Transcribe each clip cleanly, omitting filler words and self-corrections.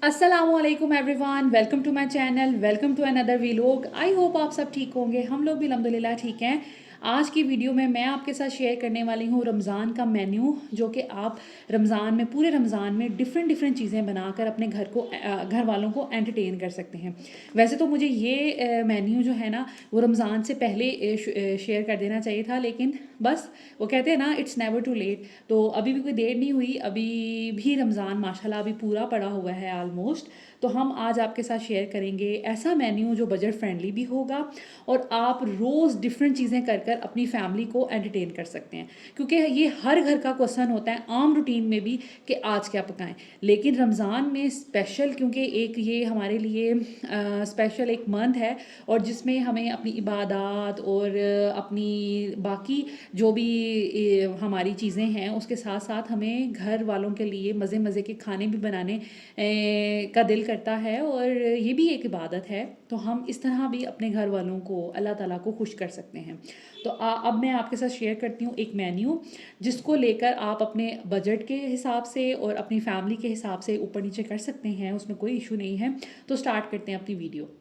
अस्सलामुअलैकुम everyone, welcome to my channel, welcome to another vlog. I hope आप सब ठीक होंगे। हम लोग भी अल्हम्दुलिल्लाह ठीक हैं। आज की वीडियो में मैं आपके साथ शेयर करने वाली हूँ रमज़ान का मेन्यू, जो कि आप रमज़ान में पूरे रमज़ान में डिफरेंट डिफरेंट चीज़ें बनाकर अपने घर वालों को एंटरटेन कर सकते हैं। वैसे तो मुझे ये मेन्यू जो है ना वो रमज़ान से पहले शेयर कर देना चाहिए था, लेकिन बस वो कहते हैं ना, इट्स नेवर टू लेट। तो अभी भी कोई देर नहीं हुई, अभी भी रमज़ान माशाल्लाह अभी पूरा पड़ा हुआ है ऑलमोस्ट। तो हम आज आपके साथ शेयर करेंगे ऐसा मेन्यू जो बजट फ्रेंडली भी होगा और आप रोज़ डिफरेंट चीज़ें कर कर अपनी फैमिली को एंटरटेन कर सकते हैं। क्योंकि ये हर घर का क्वेश्चन होता है आम रूटीन में भी कि आज क्या पकाएं, लेकिन रमज़ान में स्पेशल, क्योंकि एक ये हमारे लिए स्पेशल एक मंथ है और जिसमें हमें अपनी इबादत और अपनी बाकी जो भी हमारी चीज़ें हैं उसके साथ साथ हमें घर वालों के लिए मज़े मज़े के खाने भी बनाने का दिल करता है, और ये भी एक इबादत है। तो हम इस तरह भी अपने घर वालों को, अल्लाह ताला को खुश कर सकते हैं। तो अब मैं आपके साथ शेयर करती हूँ एक मेन्यू, जिसको लेकर आप अपने बजट के हिसाब से और अपनी फैमिली के हिसाब से ऊपर नीचे कर सकते हैं, उसमें कोई इशू नहीं है। तो स्टार्ट करते हैं अपनी वीडियो।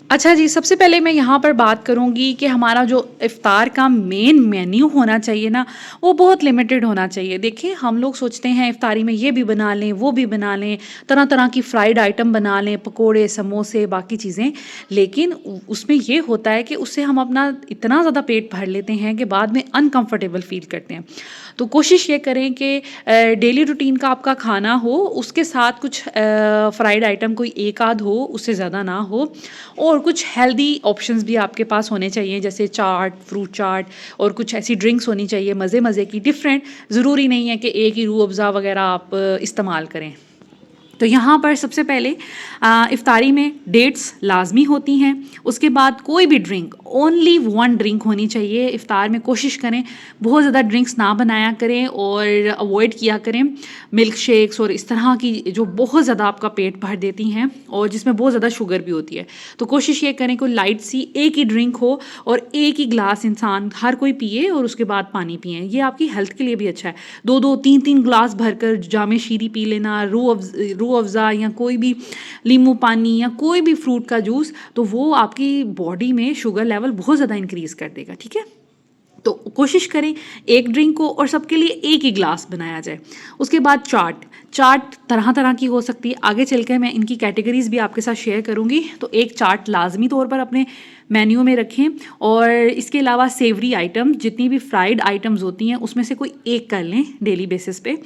अच्छा जी, सबसे पहले मैं यहाँ पर बात करूँगी कि हमारा जो इफ़्तार का मेन मेन्यू होना चाहिए ना, वो बहुत लिमिटेड होना चाहिए। देखिए, हम लोग सोचते हैं इफ़्तारी में ये भी बना लें, वो भी बना लें, तरह-तरह की फ्राइड आइटम बना लें, पकोड़े, समोसे, बाकी चीज़ें। लेकिन उसमें ये होता है कि उससे हम अपना इतना ज़्यादा पेट भर लेते हैं कि बाद में अनकम्फ़र्टेबल फ़ील करते हैं। तो कोशिश ये करें कि डेली रूटीन का आपका खाना हो, उसके साथ कुछ फ्राइड आइटम कोई एक आध हो, उससे ज़्यादा ना हो, और कुछ हेल्दी ऑप्शंस भी आपके पास होने चाहिए, जैसे चाट, फ्रूट चाट, और कुछ ऐसी ड्रिंक्स होनी चाहिए मज़े मज़े की, डिफरेंट। ज़रूरी नहीं है कि एक ही रूह अफ़ज़ा वगैरह आप इस्तेमाल करें। तो यहाँ पर सबसे पहले इफ़्तारी में डेट्स लाजमी होती हैं। उसके बाद कोई भी ड्रिंक, ओनली वन ड्रिंक होनी चाहिए इफ़्तार में। कोशिश करें बहुत ज़्यादा ड्रिंक्स ना बनाया करें और अवॉइड किया करें मिल्क शेक्स और इस तरह की जो बहुत ज़्यादा आपका पेट भर देती हैं और जिसमें बहुत ज़्यादा शुगर भी होती है। तो कोशिश ये करें कोई लाइट सी एक ही ड्रिंक हो और एक ही ग्लास इंसान हर कोई पिए और उसके बाद पानी पिए। ये आपकी हेल्थ के लिए भी अच्छा है। दो दो तीन तीन ग्लास भरकर जामे शीरी पी लेना, रूह अफ़ज़ा या कोई भी नींबू पानी या कोई भी फ्रूट का जूस, तो वो आपकी बॉडी में शुगर लेवल बहुत ज़्यादा इंक्रीज़ कर देगा। ठीक है, तो कोशिश करें एक ड्रिंक को और सबके लिए एक ही ग्लास बनाया जाए। उसके बाद चाट चाट तरह तरह की हो सकती है, आगे चलकर मैं इनकी कैटेगरीज भी आपके साथ शेयर करूंगी। तो एक चाट लाजमी तौर पर अपने मेन्यू में रखें, और इसके अलावा सेवरी आइटम, जितनी भी फ्राइड आइटम्स होती हैं उसमें से कोई एक कर लें डेली बेसिस पे।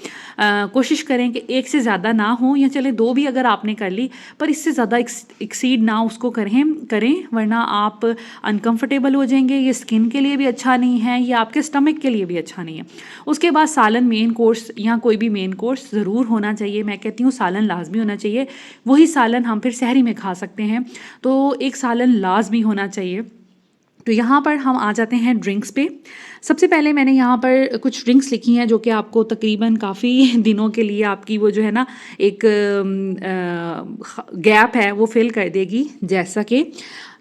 कोशिश करें कि एक से ज़्यादा ना हो, या चले दो भी अगर आपने कर ली, पर इससे ज़्यादा एक्सीड ना उसको करें, वरना आप अनकंफर्टेबल हो जाएंगे। ये स्किन के लिए भी अच्छा नहीं है, ये आपके स्टमक के लिए भी अच्छा नहीं है। उसके बाद सालन मेन कोर्स, या कोई भी मेन कोर्स ज़रूर होना चाहिए। मैं कहती हूँ सालन लाजमी होना चाहिए। वही सालन हम फिर सहरी में खा सकते हैं, तो एक सालन लाजमी होना चाहिए। तो यहाँ पर हम आ जाते हैं ड्रिंक्स पे। सबसे पहले मैंने यहाँ पर कुछ ड्रिंक्स लिखी हैं जो कि आपको तकरीबन काफ़ी दिनों के लिए आपकी वो जो है ना एक गैप है वो फिल कर देगी। जैसा कि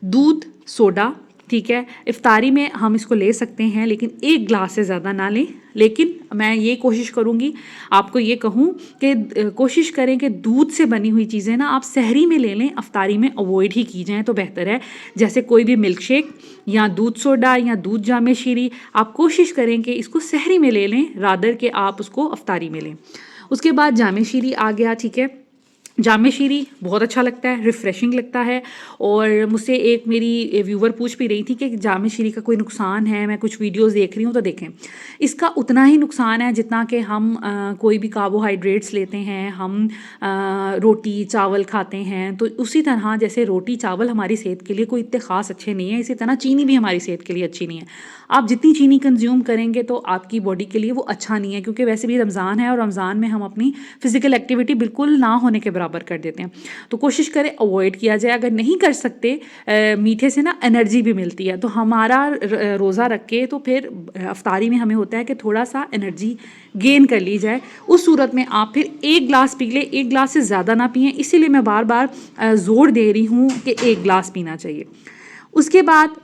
दूध सोडा, ठीक है, इफ्तारी में हम इसको ले सकते हैं, लेकिन एक ग्लास से ज़्यादा ना लें। लेकिन मैं ये कोशिश करूँगी, आपको ये कहूँ कि कोशिश करें कि दूध से बनी हुई चीज़ें ना आप सहरी में ले लें, अफ्तारी में अवॉइड ही की जाएँ तो बेहतर है। जैसे कोई भी मिल्क शेक या दूध सोडा या दूध जामे शीरी, आप कोशिश करें कि इसको सहरी में ले लें रादर के आप उसको अफ्तारी में लें। उसके बाद जामे शीरी आ गया, ठीक है। जामे शीरी बहुत अच्छा लगता है, रिफ़्रेशिंग लगता है। और मुझसे एक मेरी व्यूवर पूछ भी रही थी कि जामे शीरी का कोई नुकसान है। मैं कुछ वीडियोस देख रही हूँ तो देखें, इसका उतना ही नुकसान है जितना कि हम कोई भी कार्बोहाइड्रेट्स लेते हैं, हम रोटी चावल खाते हैं, तो उसी तरह जैसे रोटी चावल हमारी सेहत के लिए कोई इतने ख़ास अच्छे नहीं है, इसी तरह चीनी भी हमारी सेहत के लिए अच्छी नहीं है। आप जितनी चीनी कंज्यूम करेंगे तो आपकी बॉडी के लिए वो अच्छा नहीं है, क्योंकि वैसे भी रमज़ान है और रमज़ान में हम अपनी फ़िज़िकल एक्टिविटी बिल्कुल ना होने के बराबर कर देते हैं। तो कोशिश करें अवॉइड किया जाए। अगर नहीं कर सकते, मीठे से ना एनर्जी भी मिलती है, तो हमारा रोज़ा रख के तो फिर अफ्तारी में हमें होता है कि थोड़ा सा एनर्जी गेन कर ली जाए। उस सूरत में आप फिर एक ग्लास पी लें, एक ग्लास से ज़्यादा ना पिएं। इसीलिए मैं बार बार ज़ोर दे रही हूँ कि एक ग्लास पीना चाहिए। उसके बाद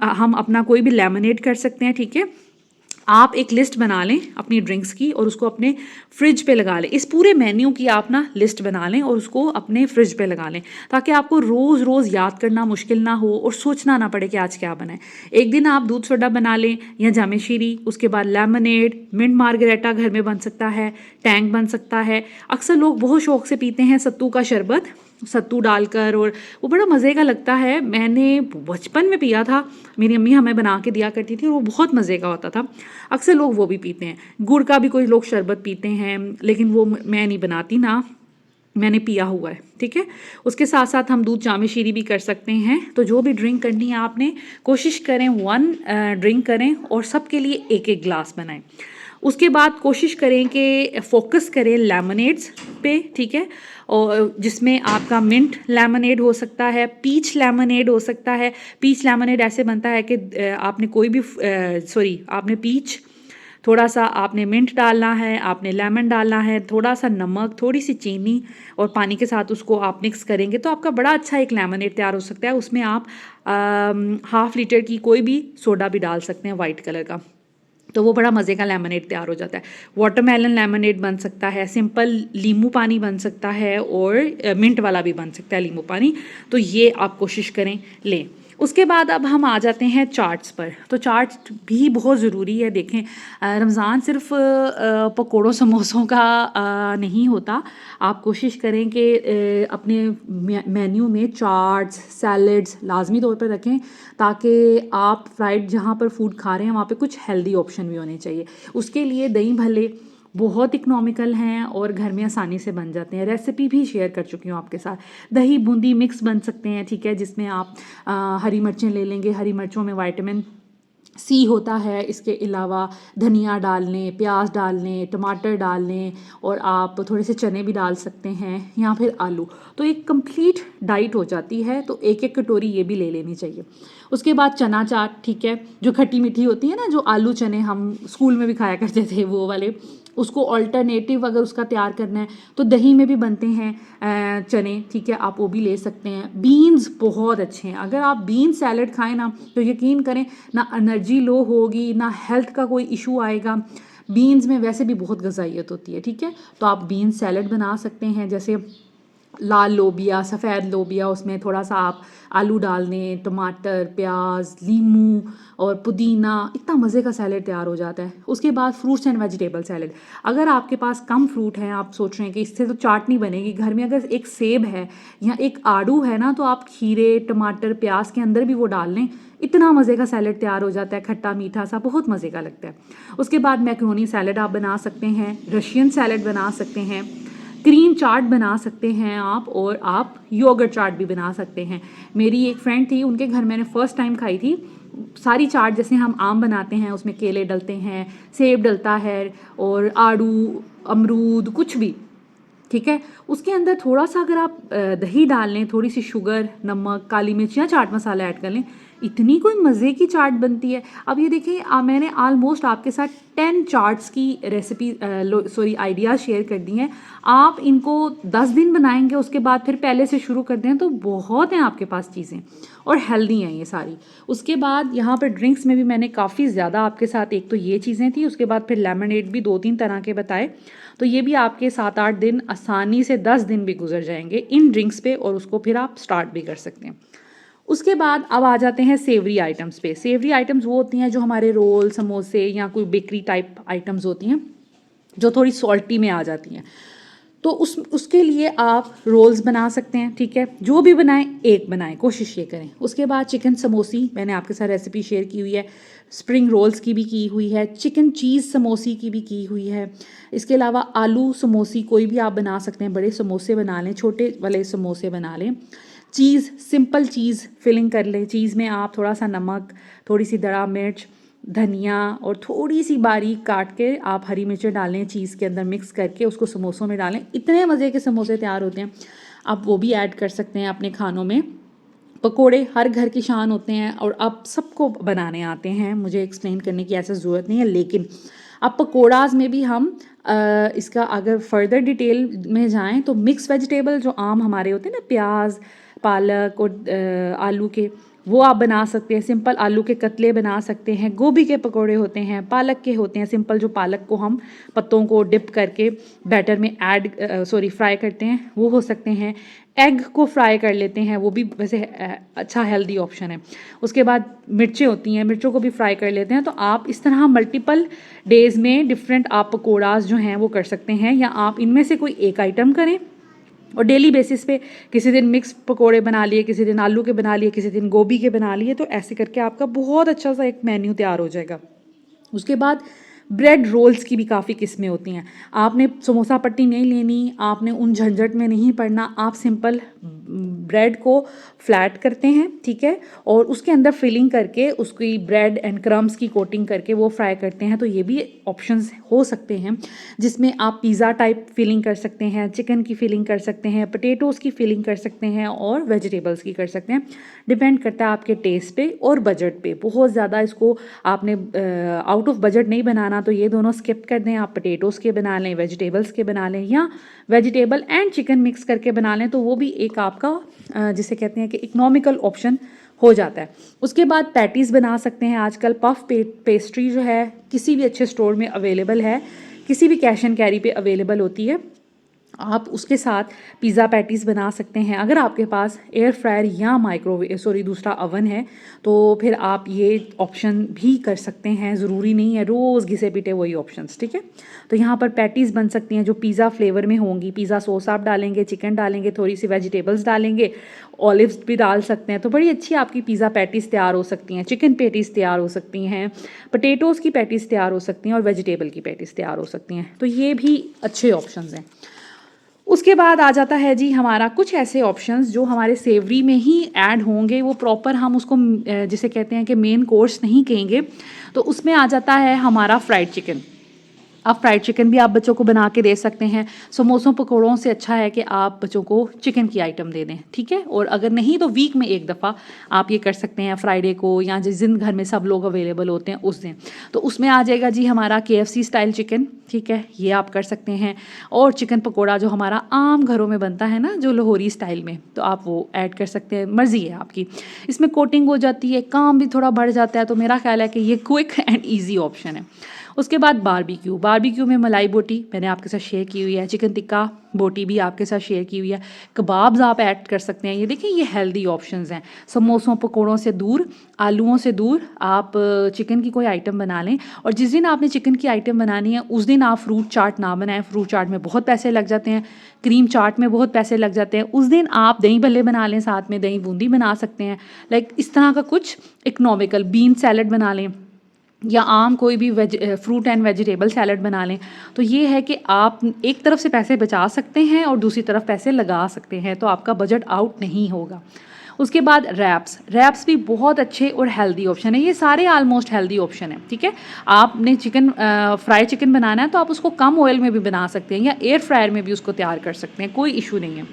हम अपना कोई भी लेमनेड कर सकते हैं, ठीक है। आप एक लिस्ट बना लें अपनी ड्रिंक्स की और उसको अपने फ्रिज पे लगा लें। इस पूरे मेन्यू की आप ना लिस्ट बना लें और उसको अपने फ्रिज पे लगा लें, ताकि आपको रोज़ रोज़ याद करना मुश्किल ना हो और सोचना ना पड़े कि आज क्या बनाए। एक दिन आप दूध सोडा बना लें या जामे शीरी, उसके बाद लेमनेड, मिंट मार्गरेटा घर में बन सकता है, टैंग बन सकता है। अक्सर लोग बहुत शौक से पीते हैं सत्तू का शरबत, सत्तू डालकर, और वो बड़ा मज़े का लगता है। मैंने बचपन में पिया था, मेरी अम्मी हमें बना के दिया करती थी और वो बहुत मज़े का होता था। अक्सर लोग वो भी पीते हैं। गुड़ का भी कोई लोग शरबत पीते हैं, लेकिन वो मैं नहीं बनाती ना, मैंने पिया हुआ है, ठीक है। उसके साथ साथ हम दूध जामे शीरी भी कर सकते हैं। तो जो भी ड्रिंक करनी है आपने कोशिश करें 1 ड्रिंक करें और सबके लिए एक एक ग्लास बनाएं। उसके बाद कोशिश करें कि फोकस करें लेमनेड्स पे, ठीक है, और जिसमें आपका मिंट लेमनेड हो सकता है, पीच लेमनेड हो सकता है। पीच लेमनेड ऐसे बनता है कि आपने कोई भी आपने पीच, थोड़ा सा आपने मिंट डालना है, आपने लेमन डालना है, थोड़ा सा नमक, थोड़ी सी चीनी और पानी के साथ उसको आप मिक्स करेंगे तो आपका बड़ा अच्छा एक लेमनेड तैयार हो सकता है। उसमें आप 1/2 लीटर की कोई भी सोडा भी डाल सकते हैं वाइट कलर का, तो वो बड़ा मज़े का लेमनेड तैयार हो जाता है। वाटरमेलन लेमनेड बन सकता है, सिंपल नींबू पानी बन सकता है और मिंट वाला भी बन सकता है नींबू पानी। तो ये आप कोशिश करें लें। उसके बाद अब हम आ जाते हैं चाट्स पर। तो चाट्स भी बहुत ज़रूरी है। देखें, रमज़ान सिर्फ पकोड़ों समोसों का नहीं होता। आप कोशिश करें कि अपने मेन्यू में चाट्स, सैलड्स लाजमी तौर पर रखें, ताकि आप फ्राइड जहाँ पर फूड खा रहे हैं वहाँ पे कुछ हेल्दी ऑप्शन भी होने चाहिए। उसके लिए दही भल्ले बहुत इकोनॉमिकल हैं और घर में आसानी से बन जाते हैं। रेसिपी भी शेयर कर चुकी हूँ आपके साथ। दही बूंदी मिक्स बन सकते हैं, ठीक है, जिसमें आप हरी मिर्चें ले लेंगे। हरी मिर्चों में विटामिन सी होता है। इसके अलावा धनिया डाल लें, प्याज डाल लें, टमाटर डाल लें और आप थोड़े से चने भी डाल सकते हैं या फिर आलू। तो एक कंप्लीट डाइट हो जाती है। तो एक एक कटोरी ये भी ले लेनी चाहिए। उसके बाद चना चाट, ठीक है, जो खट्टी मीठी होती है ना, जो आलू चने हम स्कूल में भी खाया करते थे वो वाले, उसको ऑल्टरनेटिव अगर उसका तैयार करना है तो दही में भी बनते हैं चने, ठीक है, आप वो भी ले सकते हैं। बीन्स बहुत अच्छे हैं। अगर आप बीन सैलड खाएं ना तो यकीन करें ना एनर्जी लो होगी ना हेल्थ का कोई इशू आएगा। बीन्स में वैसे भी बहुत गज़ाइयत होती है, ठीक है। तो आप बीन सैलड बना सकते हैं, जैसे लाल लोबिया, सफ़ेद लोबिया, उसमें थोड़ा सा आप आलू डाल दें, टमाटर, प्याज, लीमू और पुदीना, इतना मज़े का सैलेड तैयार हो जाता है। उसके बाद फ्रूट्स एंड वेजिटेबल सैलेड। अगर आपके पास कम फ्रूट हैं, आप सोच रहे हैं कि इससे तो चाट नहीं बनेगी, घर में अगर एक सेब है या एक आड़ू है ना, तो आप खीरे, टमाटर, प्याज के अंदर भी वो डाल लें, इतना मज़े का सैलेड तैयार हो जाता है, खट्टा मीठा सा, बहुत मज़े का लगता है। उसके बाद मैक्रोनी सैलेड आप बना सकते हैं, रशियन सैलेड बना सकते हैं, क्रीम चाट बना सकते हैं आप, और आप योगर्ट चाट भी बना सकते हैं। मेरी एक फ्रेंड थी, उनके घर मैंने फ़र्स्ट टाइम खाई थी। सारी चाट जैसे हम आम बनाते हैं, उसमें केले डलते हैं, सेब डलता है और आड़ू, अमरूद, कुछ भी, ठीक है। उसके अंदर थोड़ा सा अगर आप दही डाल लें, थोड़ी सी शुगर, नमक, काली मिर्च या चाट मसाला ऐड कर लें, इतनी कोई मज़े की चाट बनती है। अब ये देखिए, मैंने ऑलमोस्ट आपके साथ 10 चार्ट्स की रेसिपी आइडियाज़ शेयर कर दी हैं। आप इनको 10 दिन बनाएंगे, उसके बाद फिर पहले से शुरू कर दें तो बहुत हैं आपके पास चीज़ें, और हेल्दी हैं ये सारी। उसके बाद यहाँ पर ड्रिंक्स में भी मैंने काफ़ी ज़्यादा आपके साथ, एक तो ये चीज़ें थी, उसके बाद फिर लेमनेड भी 2-3 तरह के बताए। तो ये भी आपके 7-8 दिन, आसानी से 10 दिन भी गुजर जाएंगे इन ड्रिंक्स पे, और उसको फिर आप स्टार्ट भी कर सकते हैं। उसके बाद अब आ जाते हैं सेवरी आइटम्स पे। सेवरी आइटम्स वो होती हैं जो हमारे रोल, समोसे या कोई बेकरी टाइप आइटम्स होती हैं जो थोड़ी सॉल्टी में आ जाती हैं। तो उसके लिए आप रोल्स बना सकते हैं, ठीक है, जो भी बनाएं एक बनाएं, कोशिश ये करें। उसके बाद चिकन समोसी मैंने आपके साथ रेसिपी शेयर की हुई है, स्प्रिंग रोल्स की भी की हुई है, चिकन चीज़ समोसी की भी की हुई है। इसके अलावा आलू समोसी कोई भी आप बना सकते हैं, बड़े समोसे बना लें, छोटे वाले समोसे बना लें। चीज़, सिंपल चीज़ फिलिंग कर लें। चीज़ में आप थोड़ा सा नमक, थोड़ी सी दड़ा मिर्च, धनिया और थोड़ी सी बारीक काट के आप हरी मिर्चें डालें, चीज़ के अंदर मिक्स करके उसको समोसों में डालें, इतने मज़े के समोसे तैयार होते हैं। आप वो भी ऐड कर सकते हैं अपने खानों में। पकोड़े हर घर की शान होते हैं और अब सबको बनाने आते हैं, मुझे एक्सप्लेन करने की ऐसा ज़रूरत नहीं है। लेकिन अब पकोड़ाज में भी हम इसका अगर फर्दर डिटेल में जाएं तो मिक्स वेजिटेबल जो आम हमारे होते हैं ना, प्याज, पालक और आलू के, वो आप बना सकते हैं। सिंपल आलू के कतले बना सकते हैं, गोभी के पकोड़े होते हैं, पालक के होते हैं, सिंपल जो पालक को हम पत्तों को डिप करके बैटर में फ्राई करते हैं वो हो सकते हैं। एग को फ्राई कर लेते हैं, वो भी वैसे अच्छा हेल्दी ऑप्शन है। उसके बाद मिर्चें होती हैं, मिर्चों को भी फ्राई कर लेते हैं। तो आप इस तरह मल्टीपल डेज़ में डिफरेंट आप पकौड़ाज जो हैं वो कर सकते हैं, या आप इनमें से कोई एक आइटम करें और डेली बेसिस पे किसी दिन मिक्स पकोड़े बना लिए, किसी दिन आलू के बना लिए, किसी दिन गोभी के बना लिए। तो ऐसे करके आपका बहुत अच्छा सा एक मेन्यू तैयार हो जाएगा। उसके बाद ब्रेड रोल्स की भी काफ़ी किस्में होती हैं। आपने समोसा पट्टी नहीं लेनी, आपने उन झंझट में नहीं पड़ना। आप सिंपल ब्रेड को फ्लैट करते हैं, ठीक है, और उसके अंदर फिलिंग करके उसकी ब्रेड एंड क्रम्स की कोटिंग करके वो फ्राई करते हैं। तो ये भी ऑप्शंस हो सकते हैं, जिसमें आप पिज़्ज़ा टाइप फिलिंग कर सकते हैं, चिकन की फिलिंग कर सकते हैं, पोटैटोज़ की फिलिंग कर सकते हैं और वेजिटेबल्स की कर सकते हैं। डिपेंड करता है आपके टेस्ट पे और बजट पे। बहुत ज़्यादा इसको आपने आउट ऑफ बजट नहीं बनाना तो ये दोनों स्किप कर दें। आप पोटैटोज़ के बना लें, वेजिटेबल्स के बना लें, या वेजिटेबल एंड चिकन मिक्स करके बना लें, तो वो भी एक आपका जिसे कहते हैं कि इकोनॉमिकल ऑप्शन हो जाता है। उसके बाद पैटीज़ बना सकते हैं। आजकल पफ पेस्ट्री जो है किसी भी अच्छे स्टोर में अवेलेबल है, किसी भी कैश एंड कैरी पे अवेलेबल होती है। आप उसके साथ पिज़्ज़ा पैटीज़ बना सकते हैं। अगर आपके पास एयर फ्रायर या दूसरा अवन है तो फिर आप ये ऑप्शन भी कर सकते हैं। ज़रूरी नहीं है रोज़ घिसे पिटे वही ऑप्शंस, ठीक है। तो यहाँ पर पैटीज़ बन सकती हैं जो पिज़्ज़ा फ्लेवर में होंगी। पिज़्ज़ा सॉस आप डालेंगे, चिकन डालेंगे, थोड़ी सी वेजिटेबल्स डालेंगे, ऑलिव्स भी डाल सकते हैं। तो बड़ी अच्छी आपकी पिज़्ज़ा पैटीज़ तैयार हो सकती हैं, चिकन पैटीज़ तैयार हो सकती हैं, पोटैटोज़ की पैटीज़ तैयार हो सकती हैं और वेजिटेबल की पैटीज़ तैयार हो सकती हैं। तो ये भी अच्छे ऑप्शंस हैं। उसके बाद आ जाता है जी हमारा कुछ ऐसे ऑप्शंस जो हमारे सेवरी में ही ऐड होंगे। वो प्रॉपर हम उसको जिसे कहते हैं कि मेन कोर्स नहीं कहेंगे। तो उसमें आ जाता है हमारा फ्राइड चिकन। आप फ्राइड चिकन भी आप बच्चों को बना के दे सकते हैं। समोसों पकौड़ों से अच्छा है कि आप बच्चों को चिकन की आइटम दे दें, ठीक है। और अगर नहीं तो वीक में एक दफ़ा आप ये कर सकते हैं, फ्राइडे को या जिस दिन घर में सब लोग अवेलेबल होते हैं उस दिन। तो उसमें आ जाएगा जी हमारा KFC स्टाइल चिकन, ठीक है, ये आप कर सकते हैं। और चिकन पकौड़ा जो हमारा आम घरों में बनता है ना, जो लाहौरी स्टाइल में, तो आप वो ऐड कर सकते हैं। मर्ज़ी है आपकी। इसमें कोटिंग हो जाती है, काम भी थोड़ा बढ़ जाता है। तो मेरा ख्याल है कि ये क्विक एंड ईजी ऑप्शन है। उसके बाद बारबेक्यू में मलाई बोटी मैंने आपके साथ शेयर की हुई है, चिकन टिक्का बोटी भी आपके साथ शेयर की हुई है, कबाब्स आप ऐड कर सकते हैं। ये देखिए ये हेल्दी ऑप्शंस हैं। समोसों पकौड़ों से दूर, आलूओं से दूर आप चिकन की कोई आइटम बना लें। और जिस दिन आपने चिकन की आइटम बनानी है उस दिन आप फ्रूट चाट ना बनाएं। फ्रूट चाट में बहुत पैसे लग जाते हैं, क्रीम चाट में बहुत पैसे लग जाते हैं। उस दिन आप दही भल्ले बना लें, साथ में दही बूंदी बना सकते हैं। लाइक इस तरह का कुछ इकनॉमिकल बीन सैलड बना लें, या आम कोई भी फ्रूट एंड वेजिटेबल सैलड बना लें। तो ये है कि आप एक तरफ से पैसे बचा सकते हैं और दूसरी तरफ पैसे लगा सकते हैं, तो आपका बजट आउट नहीं होगा। उसके बाद रैप्स भी बहुत अच्छे और हेल्दी ऑप्शन है। ये सारे ऑलमोस्ट हेल्दी ऑप्शन है, ठीक है। आपने फ्राई चिकन बनाना है तो आप उसको कम ऑयल में भी बना सकते हैं, या एयर फ्रायर में भी उसको तैयार कर सकते हैं, कोई इशू नहीं है।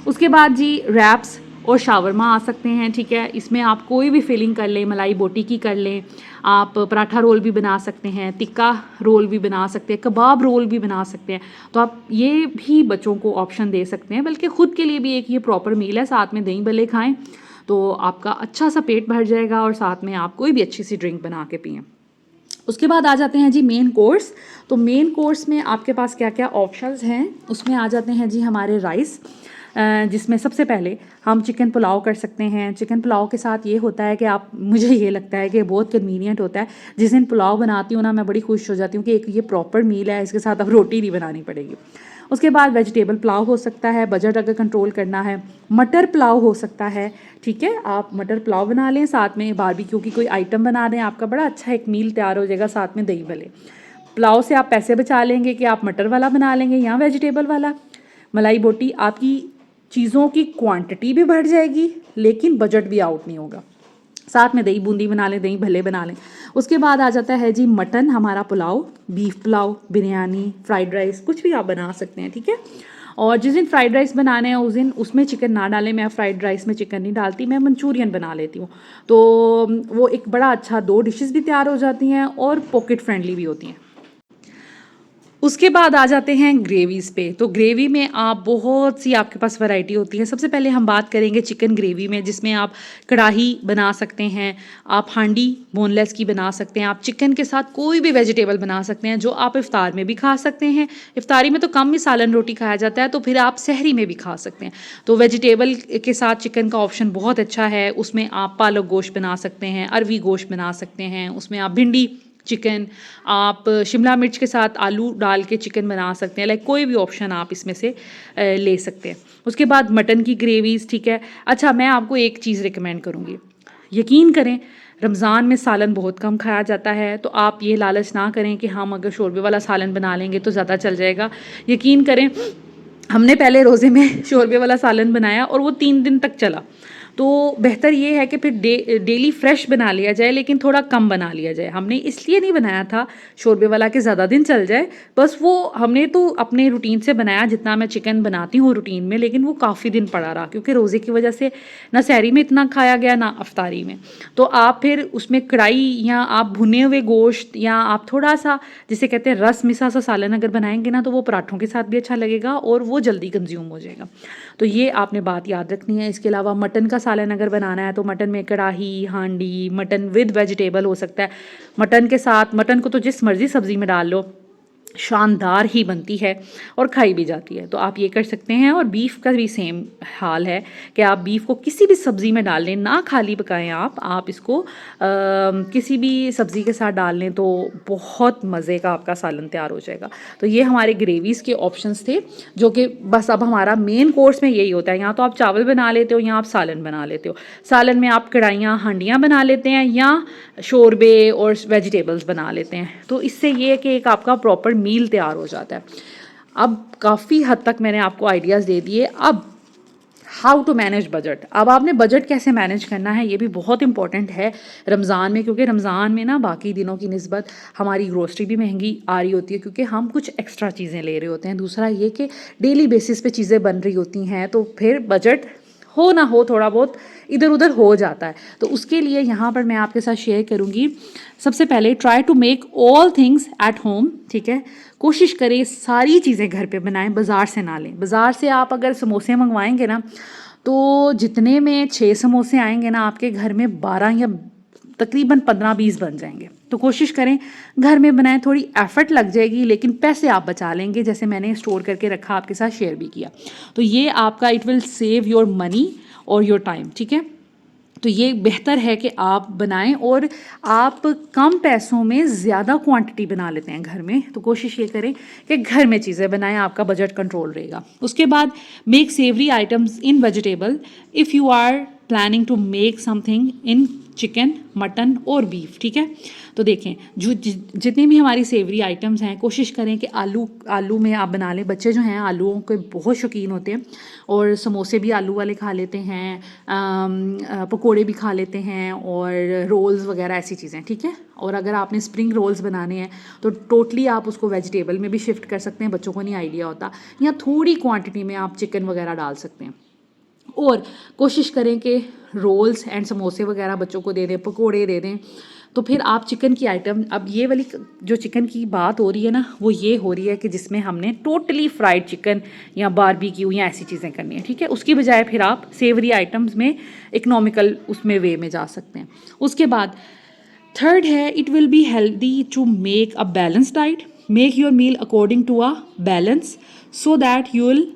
उसके बाद जी रैप्स और शावरमा आ सकते हैं, ठीक है। इसमें आप कोई भी फिलिंग कर लें, मलाई बोटी की कर लें, आप पराठा रोल भी बना सकते हैं, टिक्का रोल भी बना सकते हैं, कबाब रोल भी बना सकते हैं। तो आप ये भी बच्चों को ऑप्शन दे सकते हैं, बल्कि ख़ुद के लिए भी एक ये प्रॉपर मील है। साथ में दही भल्ले खाएं तो आपका अच्छा सा पेट भर जाएगा, और साथ में आप कोई भी अच्छी सी ड्रिंक बना के पिएँ। उसके बाद आ जाते हैं जी मेन कोर्स। तो मेन कोर्स में आपके पास क्या क्या ऑप्शंस हैं, उसमें आ जाते हैं जी हमारे राइस, जिसमें सबसे पहले हम चिकन पुलाव कर सकते हैं। चिकन पुलाव के साथ ये होता है कि मुझे ये लगता है कि बहुत कन्वीनियंट होता है। जिस दिन पुलाव बनाती हूँ ना, मैं बड़ी खुश हो जाती हूँ कि एक ये प्रॉपर मील है, इसके साथ अब रोटी नहीं बनानी पड़ेगी। उसके बाद वेजिटेबल पुलाव हो सकता है, बजट अगर कंट्रोल करना है। मटर पुलाव हो सकता है, ठीक है, आप मटर पुलाव बना लें, साथ में बारबेक्यू की कोई आइटम बना दें, आपका बड़ा अच्छा एक मील तैयार हो जाएगा। साथ में दही भले, पुलाव से आप पैसे बचा लेंगे कि आप मटर वाला बना लेंगे या वेजिटेबल वाला। मलाई बोटी, आपकी चीज़ों की क्वांटिटी भी बढ़ जाएगी लेकिन बजट भी आउट नहीं होगा। साथ में दही बूंदी बना लें, दही भल्ले बना लें। उसके बाद आ जाता है जी मटन, हमारा pulao, beef pulao, biryani, fried rice, कुछ भी आप बना सकते हैं, ठीक है। और जिस दिन फ्राइड राइस बनाने हैं उस दिन उसमें चिकन ना डालें। मैं फ्राइड राइस में चिकन नहीं डालती, मैं मंचूरियन बना लेती हूँ। तो वो एक बड़ा अच्छा 2 डिशेस भी तैयार हो जाती हैं और पॉकेट फ्रेंडली भी होती हैं। उसके बाद आ जाते हैं ग्रेवीज़ पे। तो ग्रेवी में आप बहुत सी आपके पास वैरायटी होती है। सबसे पहले हम बात करेंगे चिकन ग्रेवी में, जिसमें आप कढ़ाई बना सकते हैं, आप हांडी बोनलेस की बना सकते हैं, आप चिकन के साथ कोई भी वेजिटेबल बना सकते हैं जो आप इफ्तार में भी खा सकते हैं। इफ्तारी में तो कम ही सालन रोटी खाया जाता है, तो फिर आप सहरी में भी खा सकते हैं। तो वेजिटेबल के साथ चिकन का ऑप्शन बहुत अच्छा है। उसमें आप पालक गोश्त बना सकते हैं, अरवी गोश्त बना सकते हैं, उसमें आप भिंडी चिकन, आप शिमला मिर्च के साथ आलू डाल के चिकन बना सकते हैं। लाइक कोई भी ऑप्शन आप इसमें से ले सकते हैं। उसके बाद मटन की ग्रेवीज़, ठीक है। अच्छा, मैं आपको एक चीज़ रिकमेंड करूँगी, यकीन करें रमज़ान में सालन बहुत कम खाया जाता है, तो आप ये लालच ना करें कि हम अगर शोरबे वाला सालन बना लेंगे तो ज़्यादा चल जाएगा। यकीन करें, हमने पहले रोज़े में शोरबे वाला सालन बनाया और वो 3 दिन तक चला। तो बेहतर ये है कि फिर डेली फ्रेश बना लिया जाए, लेकिन थोड़ा कम बना लिया जाए। हमने इसलिए नहीं बनाया था शोरबे वाला कि ज़्यादा दिन चल जाए, बस वो हमने तो अपने रूटीन से बनाया जितना मैं चिकन बनाती हूँ रूटीन में, लेकिन वो काफ़ी दिन पड़ा रहा क्योंकि रोज़े की वजह से ना सहरी में इतना खाया गया ना अफ्तारी में। तो आप फिर उसमें कढ़ाई या आप भुने हुए गोश्त या आप थोड़ा सा जिसे कहते हैं रस मिसा सा सालन अगर बनाएंगे ना, तो वो पराठों के साथ भी अच्छा लगेगा और वो जल्दी कंज्यूम हो जाएगा। तो ये आपने बात याद रखनी है। इसके अलावा मटन का सालन अगर बनाना है तो मटन में कढ़ाई, हांडी, मटन विद वेजिटेबल हो सकता है। मटन के साथ, मटन को तो जिस मर्ज़ी सब्ज़ी में डाल लो, शानदार ही बनती है और खाई भी जाती है। तो आप ये कर सकते हैं। और बीफ का भी सेम हाल है कि आप बीफ को किसी भी सब्ज़ी में डाल लें, ना खाली पकाएं आप इसको किसी भी सब्ज़ी के साथ डाल लें तो बहुत मज़े का आपका सालन तैयार हो जाएगा। तो ये हमारे ग्रेवीज़ के ऑप्शंस थे, जो कि बस अब हमारा मेन कोर्स में यही होता है। यहाँ तो आप चावल बना लेते हो या आप सालन बना लेते हो। सालन में आप कढ़ाइयाँ, हांडियाँ बना लेते हैं या शोरबे और वेजिटेबल्स बना लेते हैं। तो इससे ये है कि एक आपका प्रॉपर मील तैयार हो जाता है। अब काफ़ी हद तक मैंने आपको आइडियाज़ दे दिए। अब हाउ टू मैनेज बजट। अब आपने बजट कैसे मैनेज करना है, ये भी बहुत इंपॉर्टेंट है रमज़ान में, क्योंकि रमज़ान में ना बाकी दिनों की निस्बत हमारी ग्रोसरी भी महंगी आ रही होती है, क्योंकि हम कुछ एक्स्ट्रा चीज़ें ले रहे होते हैं। दूसरा ये कि डेली बेसिस पे चीज़ें बन रही होती हैं, तो फिर बजट हो ना हो थोड़ा बहुत इधर उधर हो जाता है। तो उसके लिए यहाँ पर मैं आपके साथ शेयर करूँगी। सबसे पहले try to make all things at home, ठीक है। कोशिश करें सारी चीज़ें घर पे बनाएं, बाज़ार से ना लें। बाज़ार से आप अगर समोसे मंगवाएंगे ना, तो जितने में 6 समोसे आएंगे ना, आपके घर में 12 या तकरीबन 15-20 बन जाएंगे। तो कोशिश करें घर में बनाएं। थोड़ी एफर्ट लग जाएगी, लेकिन पैसे आप बचा लेंगे, जैसे मैंने स्टोर करके रखा, आपके साथ शेयर भी किया। तो ये आपका it will save your money और योर टाइम, ठीक है। तो ये बेहतर है कि आप बनाएं और आप कम पैसों में ज़्यादा क्वांटिटी बना लेते हैं घर में। तो कोशिश ये करें कि घर में चीज़ें बनाएं, आपका बजट कंट्रोल रहेगा। उसके बाद make savoury items in vegetable if you are planning to make something in chicken, mutton और बीफ, ठीक है। तो देखें जो जितनी भी हमारी सेवरी आइटम्स हैं, कोशिश करें कि आलू में आप बना लें। बच्चे जो हैं आलूओं के बहुत शौकीन होते हैं और समोसे भी आलू वाले खा लेते हैं, पकोड़े भी खा लेते हैं और रोल्स वगैरह ऐसी चीज़ें, ठीक है। और अगर आपने स्प्रिंग रोल्स बनाने हैं तो टोटली आप उसको वेजिटेबल में भी शिफ्ट कर सकते हैं, बच्चों को नहीं आइडिया होता। या थोड़ी क्वांटिटी में आप चिकन वगैरह डाल सकते हैं। और कोशिश करें कि रोल्स एंड समोसे वगैरह बच्चों को दे दें, पकोड़े दे दें। तो फिर आप चिकन की आइटम, अब ये वाली जो चिकन की बात हो रही है ना, वो ये हो रही है कि जिसमें हमने टोटली फ्राइड चिकन या बारबेक्यू या ऐसी चीज़ें करनी है, ठीक है। उसकी बजाय फिर आप सेवरी आइटम्स में इकोनॉमिकल उसमें वे में जा सकते हैं। उसके बाद थर्ड है, it will be healthy to make a balance diet. Make your meal according to a balance so that you will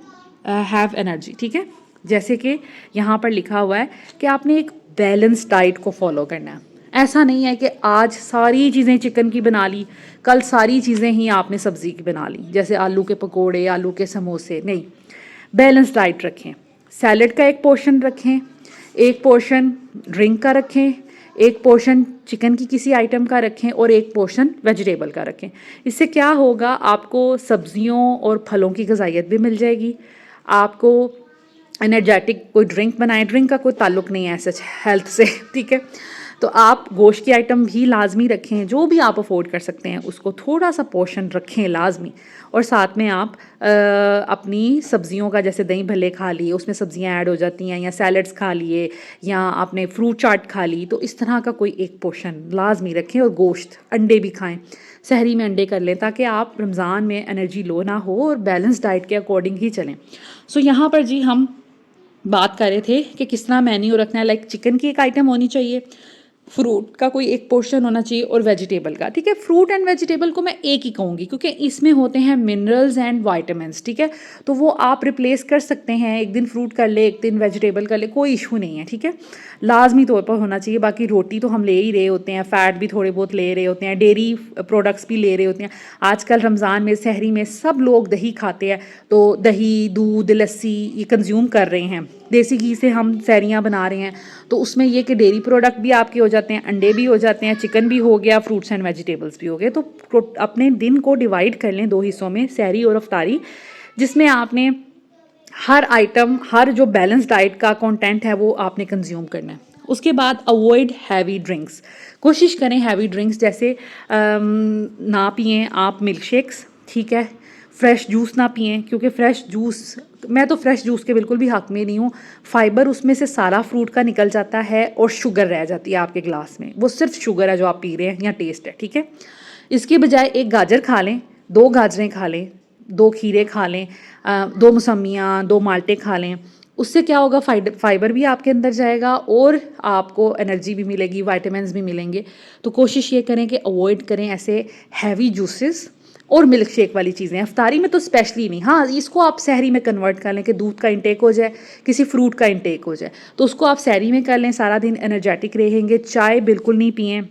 have energy, ठीक है। जैसे कि यहाँ पर लिखा हुआ है कि आपने एक बैलेंस डाइट को फॉलो करना है। ऐसा नहीं है कि आज सारी चीज़ें चिकन की बना ली, कल सारी चीज़ें ही आपने सब्ज़ी की बना ली, जैसे आलू के पकोड़े, आलू के समोसे। नहीं, बैलेंस डाइट रखें। सैलड का एक पोर्शन रखें, एक पोर्शन ड्रिंक का रखें, एक पोर्शन चिकन की किसी आइटम का रखें और एक पोर्शन वेजिटेबल का रखें। इससे क्या होगा, आपको सब्जियों और फलों की ग़िज़ाइयत भी मिल जाएगी। आपको एनर्जेटिक कोई ड्रिंक बनाएं, ड्रिंक का कोई ताल्लुक नहीं है सच हेल्थ से, ठीक है। तो आप गोश्त की आइटम भी लाजमी रखें, जो भी आप अफोर्ड कर सकते हैं उसको थोड़ा सा पोर्शन रखें लाजमी। और साथ में आप अपनी सब्जियों का, जैसे दही भल्ले खा लिए, उसमें सब्जियां ऐड हो जाती हैं, या सैलड्स खा लिए, या आपने फ्रूट चाट खा ली, तो इस तरह का कोई एक पोर्शन लाजमी रखें। और गोश्त, अंडे भी खाएं, सहरी में अंडे कर लें, ताकि आप रमज़ान में एनर्जी लो ना हो और बैलेंस डाइट के अकॉर्डिंग ही चलें। सो यहाँ पर जी हम बात कर रहे थे कि किस तरह मेन्यू रखना है। लाइक चिकन की एक आइटम होनी चाहिए, फ्रूट का कोई एक पोर्शन होना चाहिए, और वेजिटेबल का। ठीक है, फ्रूट एंड वेजिटेबल को मैं एक ही कहूँगी, क्योंकि इसमें होते हैं मिनरल्स एंड वाइटामिन्स। ठीक है, तो वो आप रिप्लेस कर सकते हैं, एक दिन फ्रूट कर ले, एक दिन वेजिटेबल कर ले, कोई इशू नहीं है। ठीक है, लाजमी तौर पर होना चाहिए। बाकी रोटी तो हम ले ही रहे होते हैं, फ़ैट भी थोड़े बहुत ले रहे होते हैं, डेयरी प्रोडक्ट्स भी ले रहे होते हैं। आजकल रमज़ान में सहरी में सब लोग दही खाते हैं, तो दही, दूध, लस्सी ये कंज्यूम कर रहे हैं। देसी घी से हम सहरियाँ बना रहे हैं, तो उसमें ये कि डेयरी प्रोडक्ट भी आपके हो जाते हैं, अंडे भी हो जाते हैं, चिकन भी हो गया, फ्रूट्स एंड वेजिटेबल्स भी हो गए। तो अपने दिन को डिवाइड कर लें 2 हिस्सों में, सहरी और अफ्तारी, जिसमें आपने हर आइटम, हर जो बैलेंस डाइट का कंटेंट है वो आपने कंज्यूम करना है। उसके बाद अवॉइड हैवी ड्रिंक्स, कोशिश करें हैवी ड्रिंक्स जैसे ना पिएं आप मिल्क शेक्स। ठीक है, फ्रेश जूस ना पिएं, क्योंकि फ्रेश जूस, मैं तो फ्रेश जूस के बिल्कुल भी हक में नहीं हूँ। फाइबर उसमें से सारा फ्रूट का निकल जाता है और शुगर रह जाती है आपके ग्लास में, वो सिर्फ शुगर है जो आप पी रहे हैं या टेस्ट है। ठीक है, इसके बजाय एक गाजर खा लें, 2 गाजरें खा लें, 2 खीरे खा लें, 2 मौसमियाँ, 2 माल्टे खा लें। उससे क्या होगा, फाइबर भी आपके अंदर जाएगा और आपको एनर्जी भी मिलेगी, विटामिन्स भी मिलेंगे। तो कोशिश ये करें कि अवॉइड करें ऐसे हैवी जूसेस और मिल्क शेक वाली चीज़ें। अफ्तारी में तो स्पेशली नहीं। हाँ, इसको आप सहरी में कन्वर्ट कर लें कि दूध का इंटेक हो जाए, किसी फ्रूट का इंटेक हो जाए, तो उसको आप सहरी में कर लें, सारा दिन एनर्जेटिक रहेंगे। चाय बिल्कुल नहीं पिएं,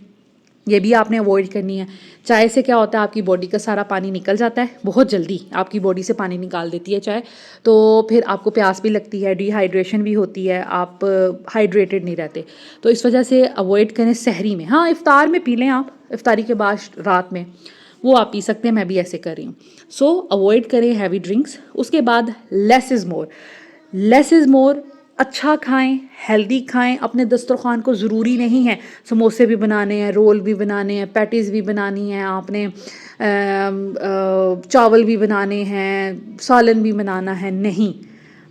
ये भी आपने अवॉइड करनी है। चाय से क्या होता है, आपकी बॉडी का सारा पानी निकल जाता है, बहुत जल्दी आपकी बॉडी से पानी निकाल देती है चाय, तो फिर आपको प्यास भी लगती है, डिहाइड्रेशन भी होती है, आप हाइड्रेटेड नहीं रहते। तो इस वजह से अवॉइड करें सहरी में। हाँ, इफ्तार में पी लें आप, इफ्तारी के बाद रात में वो आप पी सकते हैं, मैं भी ऐसे कर रही हूँ। सो अवॉइड करें हैवी ड्रिंक्स। उसके बाद less is more, less is more. अच्छा खाएं, हेल्दी खाएं। अपने दस्तरखान को ज़रूरी नहीं है समोसे भी बनाने हैं, रोल भी बनाने हैं, पैटीज़ भी बनानी है, आपने चावल भी बनाने हैं, सालन भी बनाना है। नहीं,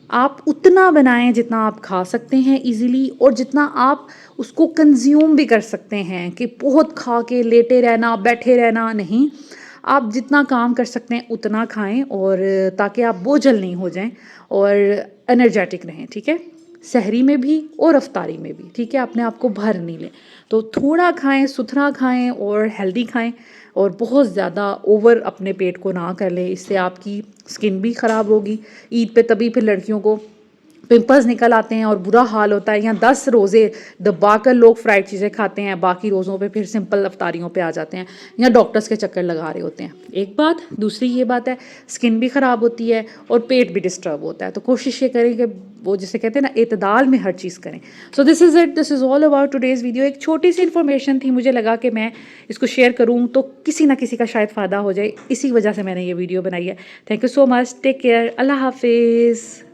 आप उतना बनाएं जितना आप खा सकते हैं इजीली, और जितना आप उसको कंज्यूम भी कर सकते हैं, कि बहुत खा के लेटे रहना, बैठे रहना नहीं। आप जितना काम कर सकते हैं उतना खाएं, और ताकि आप बोझल नहीं हो जाएं और एनर्जेटिक रहें। ठीक है, सहरी में भी और अफ्तारी में भी। ठीक है, अपने आप को भर नहीं लें, तो थोड़ा खाएं, सुथरा खाएं और हेल्दी खाएं, और बहुत ज़्यादा ओवर अपने पेट को ना कर लें, इससे आपकी स्किन भी ख़राब होगी। ईद पे तभी फिर लड़कियों को पिंपल्स निकल आते हैं और बुरा हाल होता है। यहाँ 10 रोज़े दबा कर लोग फ्राइड चीज़ें खाते हैं, बाकी रोज़ों पे फिर सिंपल अफ्तारियों पे आ जाते हैं, या डॉक्टर्स के चक्कर लगा रहे होते हैं। एक बात, दूसरी ये बात है, स्किन भी ख़राब होती है और पेट भी डिस्टर्ब होता है। तो कोशिश ये करें कि वो जिसे कहते हैं ना, एतदाल में हर चीज़ करें। So this is it, this is all about today's video. एक छोटी सी इन्फॉर्मेशन थी, मुझे लगा कि मैं इसको शेयर करूँ तो किसी ना किसी का शायद फ़ायदा हो जाए, इसी वजह से मैंने ये वीडियो बनाई है। Thank you so much, take care, Allah हाफिज़।